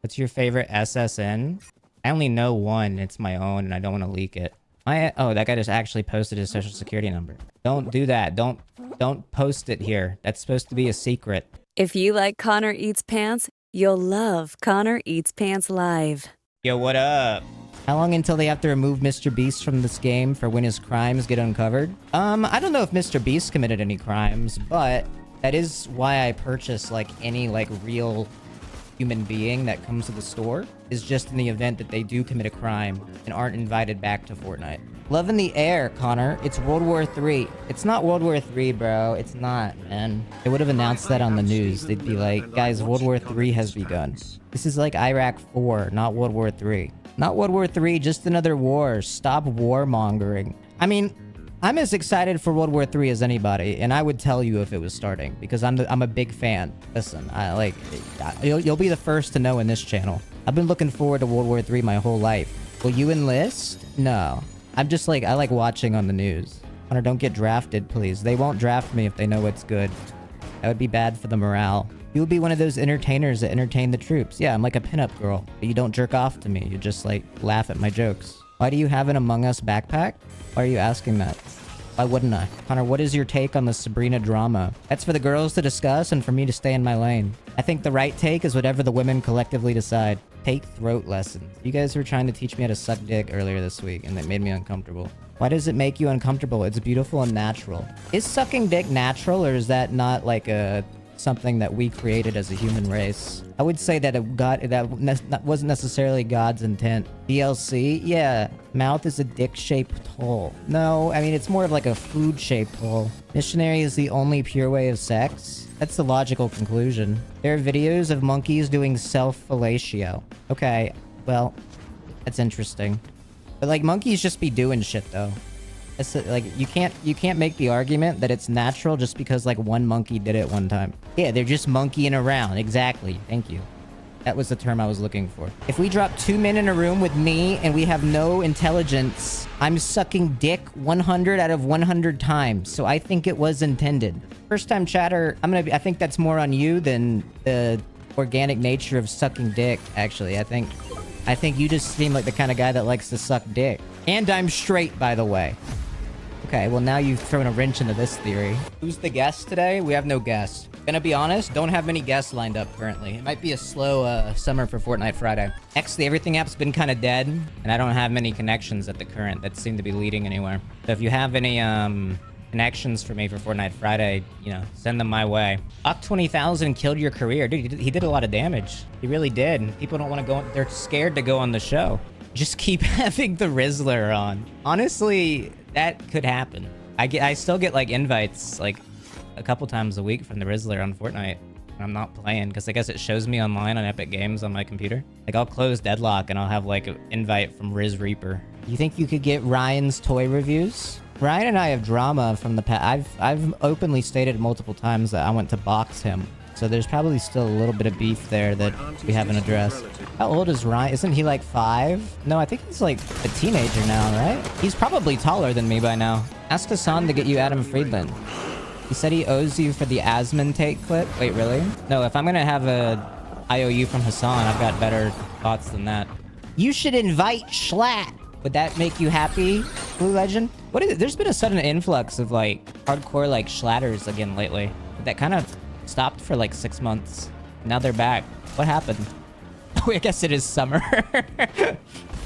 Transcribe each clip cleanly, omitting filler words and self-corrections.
What's your favorite SSN? I only know one. It's my own, and I don't want to leak it. Oh, that guy just actually posted his social security number. Don't do that. Don't post it here. That's supposed to be a secret. If you like Connor Eats Pants, you'll love Connor Eats Pants Live. Yo, what up? How long until they have to remove Mr. Beast from this game for when his crimes get uncovered? I don't know if Mr. Beast committed any crimes, but that is why I purchase, like, any, like, real human being that comes to the store, is just in the event that they do commit a crime and aren't invited back to Fortnite. Love in the air, Connor. It's World War III. It's not World War III, bro. It's not, man. They would have announced that on the news. They'd be like, guys, World War III has begun. This is like Iraq 4, not World War III. Not World War III, just another war. Stop warmongering. I mean, I'm as excited for World War III as anybody, and I would tell you if it was starting, because I'm a big fan. Listen, you'll be the first to know in this channel. I've been looking forward to World War III my whole life. Will you enlist? No. I'm just like, I like watching on the news. Connor, don't get drafted, please. They won't draft me if they know what's good. That would be bad for the morale. You'll be one of those entertainers that entertain the troops. Yeah, I'm like a pinup girl, but you don't jerk off to me. You just, like, laugh at my jokes. Why do you have an Among Us backpack? Why are you asking that? Why wouldn't I? Connor, what is your take on the Sabrina drama? That's for the girls to discuss and for me to stay in my lane. I think the right take is whatever the women collectively decide. Take throat lessons. You guys were trying to teach me how to suck dick earlier this week, and it made me uncomfortable. Why does it make you uncomfortable? It's beautiful and natural. Is sucking dick natural, or is that not like something that we created as a human race? I would say that that wasn't necessarily God's intent. DLC? Yeah. Mouth is a dick-shaped hole. No, I mean, it's more of like a food-shaped hole. Missionary is the only pure way of sex? That's the logical conclusion. There are videos of monkeys doing self-fellatio. Okay, well, that's interesting. But, like, monkeys just be doing shit, though. It's like, you can't make the argument that it's natural just because, like, one monkey did it one time. Yeah, they're just monkeying around. Exactly. Thank you. That was the term I was looking for. If we drop 2 men in a room with me and we have no intelligence, I'm sucking dick 100 out of 100 times. So I think it was intended. First time chatter, I think that's more on you than the organic nature of sucking dick, actually. I think you just seem like the kind of guy that likes to suck dick. And I'm straight, by the way. Okay, well, now you've thrown a wrench into this theory. Who's the guest today? We have no guest. Gonna be honest, don't have many guests lined up currently. It might be a slow summer for Fortnite Friday. The Everything app's been kind of dead, and I don't have many connections at the current that seem to be leading anywhere. So if you have any connections for me for Fortnite Friday, you know, send them my way. Up 20,000 killed your career. Dude, he did a lot of damage. He really did. People don't want to go, they're scared to go on the show. Just keep having the Rizzler on. Honestly, that could happen. I still get, like, invites, like, a couple times a week from the Rizzler on Fortnite. I'm not playing, because I guess it shows me online on Epic Games on my computer. Like, I'll close Deadlock, and I'll have, like, an invite from Riz Reaper. You think you could get Ryan's toy reviews? Ryan and I have drama from the past. I've openly stated multiple times that I went to box him. So there's probably still a little bit of beef there that we haven't addressed. How old is Ryan? Isn't he like 5? No, I think he's like a teenager now, right? He's probably taller than me by now. Ask Hassan to get you Adam Friedland. He said he owes you for the Asmon take clip. Wait, really? No, if I'm gonna have a IOU from Hassan, I've got better thoughts than that. You should invite Schlatt. Would that make you happy, Blue Legend? What is it? There's been a sudden influx of like hardcore like Schlatters again lately. That kind of stopped for like 6 months. Now they're back. What happened? Oh, I guess it is summer.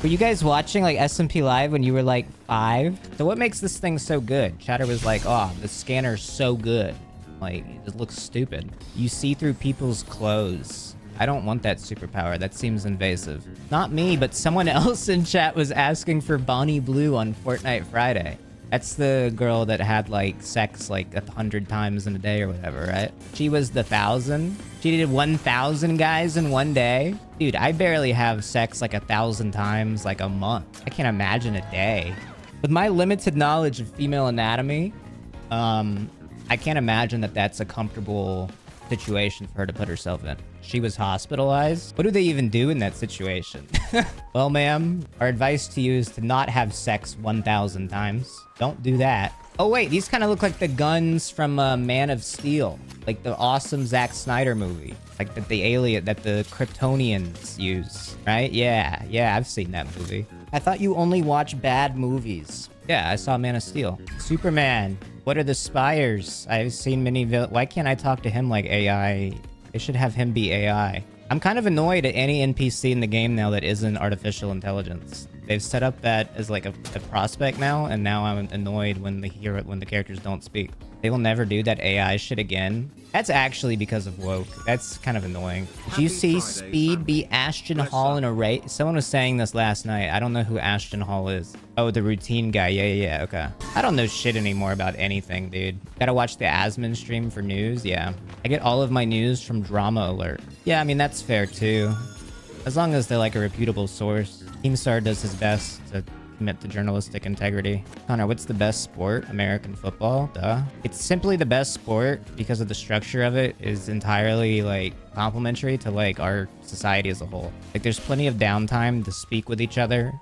Were you guys watching like SMP Live when you were like 5? So what makes this thing so good? Chatter was like, oh, the scanner's so good. Like, it just looks stupid. You see through people's clothes. I don't want that superpower. That seems invasive. Not me, but someone else in chat was asking for Bonnie Blue on Fortnite Friday. That's the girl that had, like, sex, like, 100 times in a day or whatever, right? She was the 1,000. She did 1,000 guys in one day. Dude, I barely have sex, like, 1,000 times, like, a month. I can't imagine a day. With my limited knowledge of female anatomy, I can't imagine that that's a comfortable situation for her to put herself in. She was hospitalized. What do they even do in that situation? Well, ma'am, our advice to you is to not have sex 1,000 times. Don't do that. Oh wait, these kind of look like the guns from Man of Steel, like the awesome Zack Snyder movie, like that the Kryptonians use, right? Yeah, I've seen that movie. I thought you only watch bad movies. Yeah, I saw Man of Steel. Superman. What are the spires? I've seen many. Why can't I talk to him like AI? They should have him be AI. I'm kind of annoyed at any NPC in the game now that isn't artificial intelligence. They've set up that as like a prospect now, and now I'm annoyed when the characters don't speak. They will never do that AI shit again. That's actually because of woke. That's kind of annoying. Did you see Speed beat Ashton Hall in a race? Someone was saying this last night. I don't know who Ashton Hall is. Oh, the routine guy. Yeah, okay. I don't know shit anymore about anything, dude. Gotta watch the Asmon stream for news. Yeah. I get all of my news from Drama Alert. Yeah, I mean, that's fair too. As long as they're like a reputable source. Keemstar does his best to commit to journalistic integrity. Connor, what's the best sport? American football? Duh. It's simply the best sport because of the structure of it is entirely like complementary to like our society as a whole. Like there's plenty of downtime to speak with each other,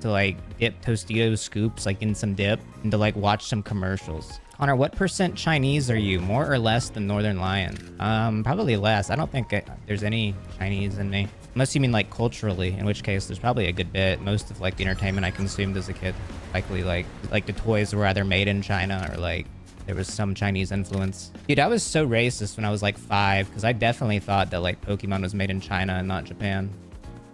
to like dip Tostitos scoops like in some dip, and to like watch some commercials. Connor, what % Chinese are you? More or less than Northern Lion? Probably less. I don't think there's any Chinese in me. Unless you mean like culturally, in which case there's probably a good bit. Most of like the entertainment I consumed as a kid, likely like the toys were either made in China or like there was some Chinese influence. Dude, I was so racist when I was like 5 because I definitely thought that like Pokemon was made in China and not Japan.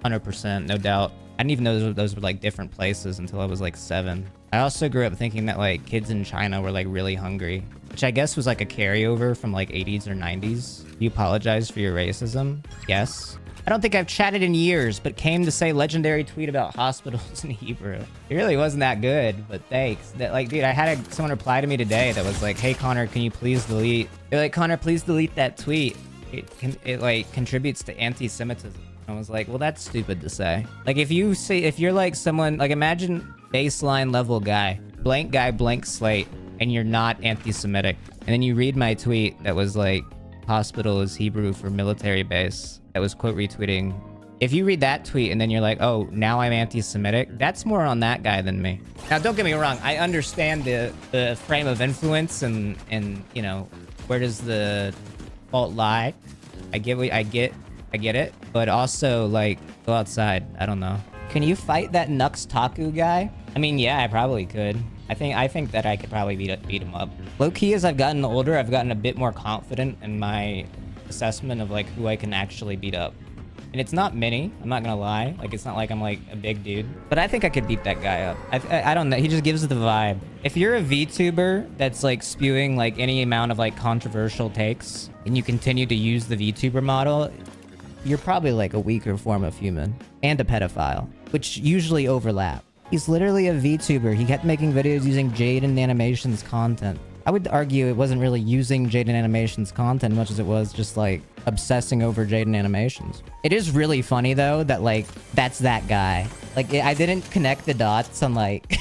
100%, no doubt. I didn't even know those were like different places until I was like 7. I also grew up thinking that like kids in China were like really hungry, which I guess was like a carryover from like 80s or 90s. You apologize for your racism? Yes. I don't think I've chatted in years, but came to say legendary tweet about hospitals in Hebrew. It really wasn't that good, but thanks. That like, dude, I had someone reply to me today that was like, "Hey Connor, can you please delete?" They're like, "Connor, please delete that tweet. It like contributes to anti-Semitism." I was like, "Well, that's stupid to say." Like, if you're like someone like imagine baseline level guy, blank slate, and you're not anti-Semitic, and then you read my tweet that was like, "Hospital is Hebrew for military base." That was quote retweeting. If you read that tweet and then you're like, oh, now I'm anti-Semitic, that's more on that guy than me. Now, don't get me wrong. I understand the frame of influence and you know, where does the fault lie? I get it. But also, like, go outside. I don't know. Can you fight that Nux Taku guy? I mean, yeah, I probably could. I think that I could probably beat him up. Low key, as I've gotten older, I've gotten a bit more confident in my assessment of like who I can actually beat up. And it's not many, I'm not gonna lie. Like, it's not like I'm like a big dude, but I think I could beat that guy up. I don't know, he just gives the vibe. If you're a VTuber that's like spewing like any amount of like controversial takes and you continue to use the VTuber model, you're probably like a weaker form of human and a pedophile, which usually overlap. He's literally a VTuber. He kept making videos using Jaden Animations content. I would argue it wasn't really using Jaden Animations content much as it was just like obsessing over Jaden Animations. It is really funny though that like that's that guy. Like I didn't connect the dots on like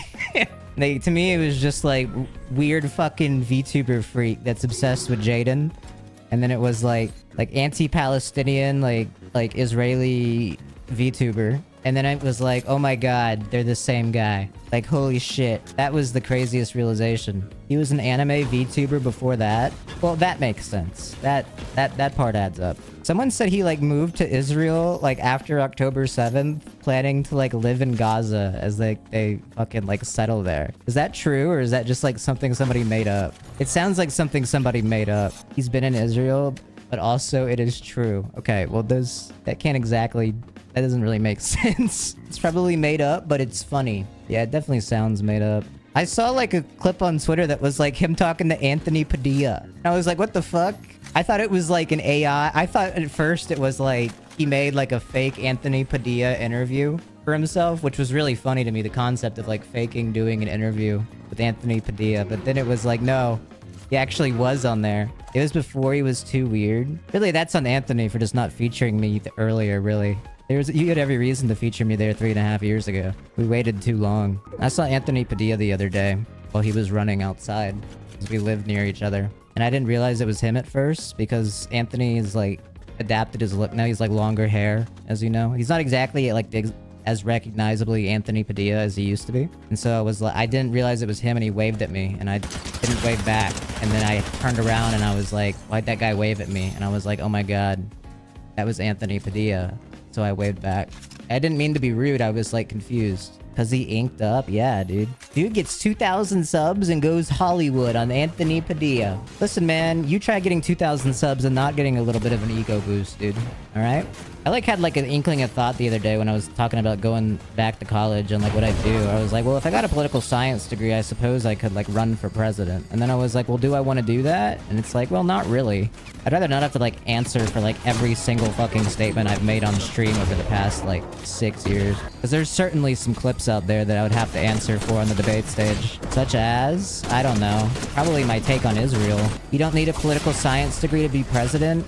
to me it was just like weird fucking VTuber freak that's obsessed with Jaden, and then it was like anti-Palestinian like Israeli VTuber. And then it was like, oh my god, they're the same guy. Like, holy shit. That was the craziest realization. He was an anime VTuber before that. Well, that makes sense. That part adds up. Someone said he like moved to Israel like after October 7th, planning to like live in Gaza as they fucking like settle there. Is that true, or is that just like something somebody made up? It sounds like something somebody made up. He's been in Israel, but also it is true. Okay, well that doesn't really make sense. It's probably made up, but it's funny. Yeah, it definitely sounds made up. I saw like a clip on Twitter that was like him talking to Anthony Padilla. And I was like, what the fuck? I thought it was like an AI. I thought at first it was like he made like a fake Anthony Padilla interview for himself, which was really funny to me, the concept of like faking doing an interview with Anthony Padilla. But then it was like, no, he actually was on there. It was before he was too weird. Really, that's on Anthony for just not featuring me earlier, really. You had every reason to feature me there 3.5 years ago. We waited too long. I saw Anthony Padilla the other day while he was running outside, because we lived near each other. And I didn't realize it was him at first, because Anthony is like adapted his look. Now he's like longer hair, as you know. He's not exactly like the as recognizably Anthony Padilla as he used to be. And so I was like, I didn't realize it was him, and he waved at me, and I didn't wave back. And then I turned around and I was like, why'd that guy wave at me? And I was like, oh my god, that was Anthony Padilla. So I waved back. I didn't mean to be rude. I was like confused. Cause he inked up? Yeah, dude. Dude gets 2,000 subs and goes Hollywood on Anthony Padilla. Listen, man, you try getting 2,000 subs and not getting a little bit of an ego boost, dude. All right? I like had like an inkling of thought the other day when I was talking about going back to college and like what I do. I was like, well, if I got a political science degree, I suppose I could like run for president. And then I was like, well, do I want to do that? And it's like, well, not really. I'd rather not have to like answer for like every single fucking statement I've made on stream over the past like 6 years. Because there's certainly some clips out there that I would have to answer for on the debate stage. Such as, I don't know, probably my take on Israel. You don't need a political science degree to be president?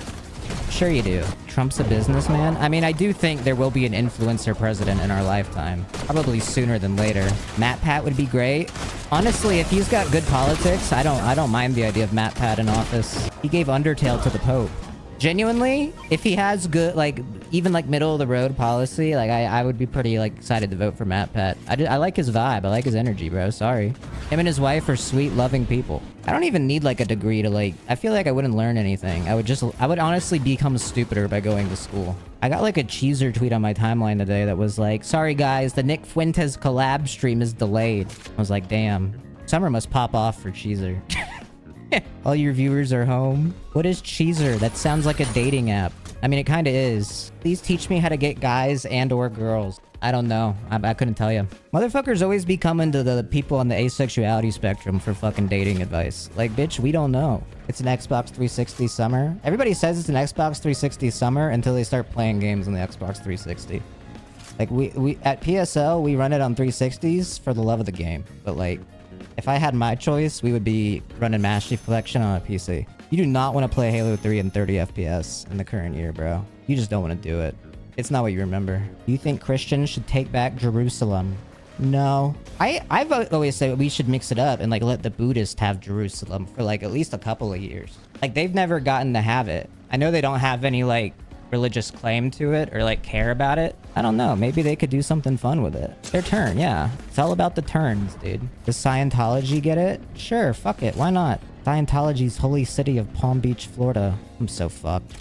Sure you do. Trump's a businessman? I mean, I do think there will be an influencer president in our lifetime. Probably sooner than later. MattPat would be great. Honestly, if he's got good politics, I don't mind the idea of MattPat in office. He gave Undertale to the Pope. Genuinely, if he has good, like, even like middle of the road policy, like I would be pretty like excited to vote for MattPat. I like his vibe. I like his energy, bro. Sorry. Him and his wife are sweet, loving people. I don't even need like a degree to like, I feel like I wouldn't learn anything. I would honestly become stupider by going to school. I got like a cheeser tweet on my timeline today that was like, sorry guys, the Nick Fuentes collab stream is delayed. I was like, damn. Summer must pop off for cheeser. All your viewers are home. What is Cheezer? That sounds like a dating app. I mean, it kind of is. Please teach me how to get guys and or girls. I don't know. I couldn't tell you. Motherfuckers always be coming to the people on the asexuality spectrum for fucking dating advice. Like, bitch, we don't know. It's an Xbox 360 summer. Everybody says it's an Xbox 360 summer until they start playing games on the Xbox 360. Like, we at PSL, we run it on 360s for the love of the game. But, like, if I had my choice, we would be running Master Chief Collection on a PC. You do not want to play Halo 3 in 30 FPS in the current year, bro. You just don't want to do it. It's not what you remember. Do you think Christians should take back Jerusalem? No. I've always said we should mix it up and like let the Buddhists have Jerusalem for like at least a couple of years. Like they've never gotten to have it. I know they don't have any like religious claim to it or like care about it. I don't know. Maybe they could do something fun with it. Their turn, yeah. It's all about the turns, dude. Does Scientology get it? Sure, fuck it. Why not? Scientology's holy city of Palm Beach, Florida. I'm so fucked.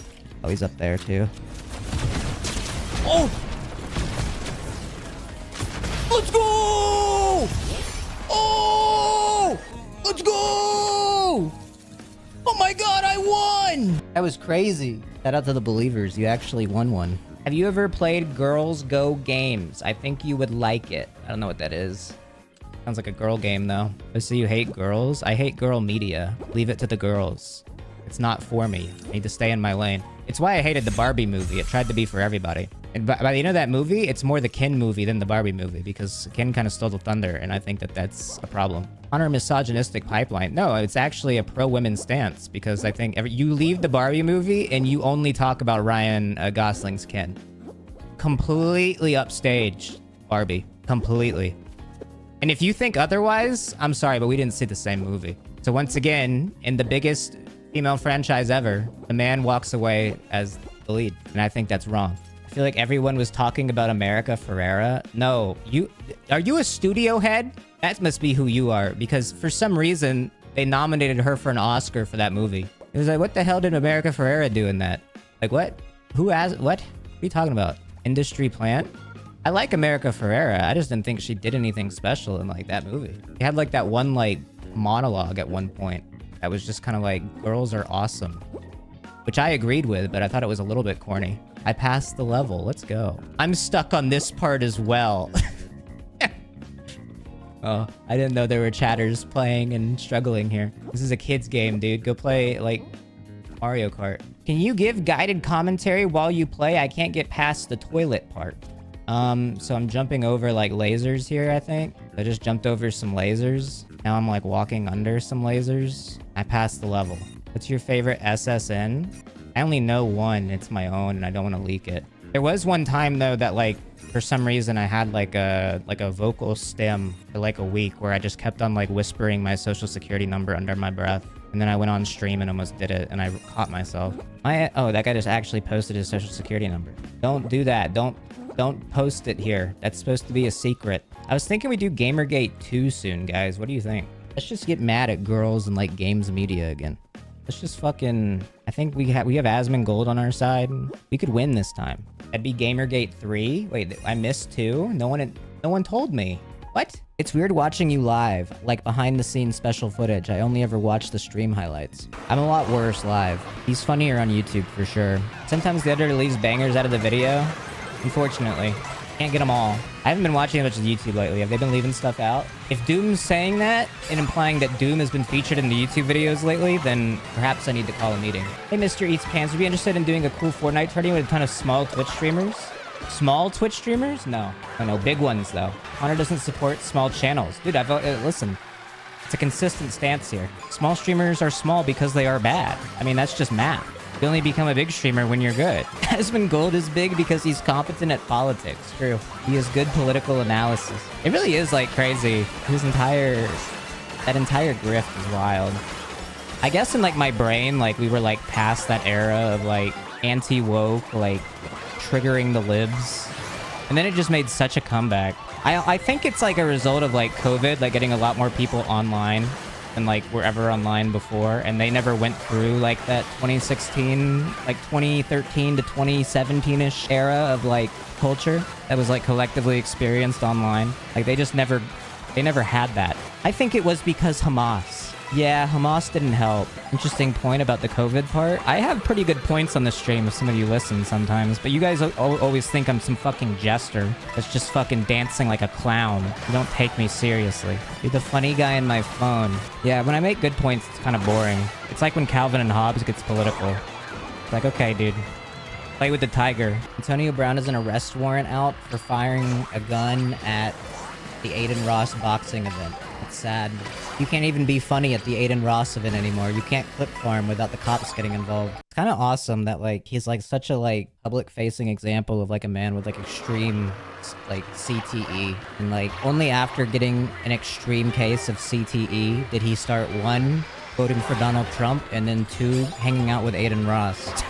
Oh, he's up there too. Oh! Let's go! Oh! Let's go! Oh my god, I won! That was crazy. Shout out to the believers. You actually won one. Have you ever played Girls Go Games? I think you would like it. I don't know what that is. Sounds like a girl game, though. So you hate girls? I hate girl media. Leave it to the girls. It's not for me. I need to stay in my lane. It's why I hated the Barbie movie. It tried to be for everybody. And by the end of that movie, it's more the Ken movie than the Barbie movie because Ken kind of stole the thunder, and I think that that's a problem. On our misogynistic pipeline, no, it's actually a pro-women stance because I think you leave the Barbie movie and you only talk about Ryan Gosling's Ken. Completely upstaged Barbie. Completely. And if you think otherwise, I'm sorry, but we didn't see the same movie. So once again, in the biggest female franchise ever, the man walks away as the lead, and I think that's wrong. I feel like everyone was talking about America Ferrera. No, are you a studio head? That must be who you are, because for some reason, they nominated her for an Oscar for that movie. It was like, what the hell did America Ferrera do in that? Like, what? Who asked? What? What are you talking about? Industry plant? I like America Ferrera. I just didn't think she did anything special in, like, that movie. She had, like, that one, like, monologue at one point that was just kind of like, girls are awesome. Which I agreed with, but I thought it was a little bit corny. I passed the level. Let's go. I'm stuck on this part as well. Oh, I didn't know there were chatters playing and struggling here. This is a kid's game, dude. Go play, like, Mario Kart. Can you give guided commentary while you play? I can't get past the toilet part. So I'm jumping over, like, lasers here, I think. I just jumped over some lasers. Now I'm, like, walking under some lasers. I passed the level. What's your favorite SSN? I only know one. It's my own, and I don't want to leak it. There was one time, though, that, like, for some reason, I had, like a vocal stem for, like, a week where I just kept on, like, whispering my social security number under my breath. And then I went on stream and almost did it, and I caught myself. Oh, that guy just actually posted his social security number. Don't do that. Don't Don't post it here. That's supposed to be a secret. I was thinking we do Gamergate 2 soon, guys. What do you think? Let's just get mad at girls and like games media again. Let's just fucking... I think we have Asmongold on our side. We could win this time. That'd be Gamergate 3. Wait, I missed 2? No one told me. What? It's weird watching you live, like behind the scenes special footage. I only ever watch the stream highlights. I'm a lot worse live. He's funnier on YouTube for sure. Sometimes the editor leaves bangers out of the video. Unfortunately. Can't get them all. I haven't been watching much of YouTube lately. Have they been leaving stuff out? If Doom's saying that and implying that Doom has been featured in the YouTube videos lately, then perhaps I need to call a meeting. Hey, Mr. Eats Pants, would you be interested in doing a cool Fortnite tourney with a ton of small Twitch streamers? Small Twitch streamers? No. No, big ones, though. Connor doesn't support small channels. Dude, listen. It's a consistent stance here. Small streamers are small because they are bad. I mean, that's just math. You only become a big streamer when you're good. Asmongold is big because he's competent at politics. True. He has good political analysis. It really is, like, crazy. That entire grift is wild. I guess in, like, my brain, like, we were, like, past that era of, like, anti-woke, like, triggering the libs. And then it just made such a comeback. I think it's, like, a result of, like, COVID, like, getting a lot more people online than like were ever online before, and they never went through like that 2016, like 2013 to 2017-ish era of like culture that was like collectively experienced online. Like they never had that. I think it was because Hamas. Yeah, Hamas didn't help. Interesting point about the COVID part. I have pretty good points on the stream if some of you listen sometimes, but you guys always think I'm some fucking jester that's just fucking dancing like a clown. You don't take me seriously. You're the funny guy in my phone. Yeah, when I make good points, it's kind of boring. It's like when Calvin and Hobbes gets political. It's like, okay, dude. Play with the tiger. Antonio Brown has an arrest warrant out for firing a gun at the Aiden Ross boxing event. It's sad. You can't even be funny at the Aiden Ross event anymore. You can't clip farm without the cops getting involved. It's kind of awesome that like he's like such a like public-facing example of like a man with like extreme like CTE, and like only after getting an extreme case of CTE did he start 1, voting for Donald Trump, and then 2, hanging out with Aiden Ross.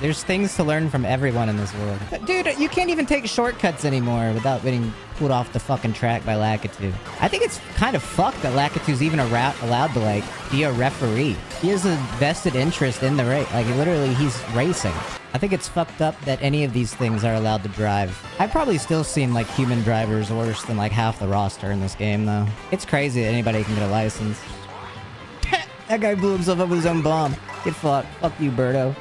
There's things to learn from everyone in this world. Dude, you can't even take shortcuts anymore without getting pulled off the fucking track by Lakitu. I think it's kind of fucked that Lakitu's even allowed to, like, be a referee. He has a vested interest in the race. Like, literally, he's racing. I think it's fucked up that any of these things are allowed to drive. I've probably still seen, like, human drivers worse than, like, half the roster in this game, though. It's crazy that anybody can get a license. That guy blew himself up with his own bomb. Get fucked. Fuck you, Birdo.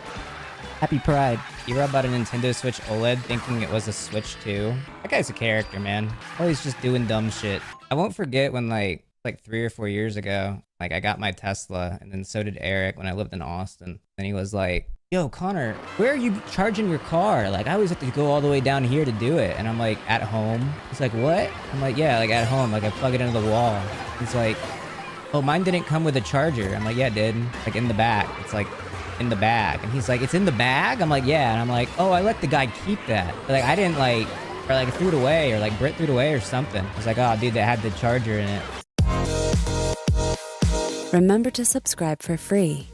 Happy Pride. Era about a Nintendo Switch OLED thinking it was a Switch 2. That guy's a character, man. Always just doing dumb shit. I won't forget when like 3 or 4 years ago, like I got my Tesla, and then so did Eric when I lived in Austin. And he was like, yo, Connor, where are you charging your car? Like, I always have to go all the way down here to do it. And I'm like, at home? He's like, what? I'm like, yeah, like at home. Like I plug it into the wall. He's like, oh, mine didn't come with a charger. I'm like, yeah, it did. Like in the back. It's like in the bag. And he's like, it's in the bag? I'm like, yeah. And I'm like, oh, I let the guy keep that. But, like, I didn't like, or like threw it away, or like Britt threw it away or something. He's like, oh, dude, that had the charger in it. Remember to subscribe for free.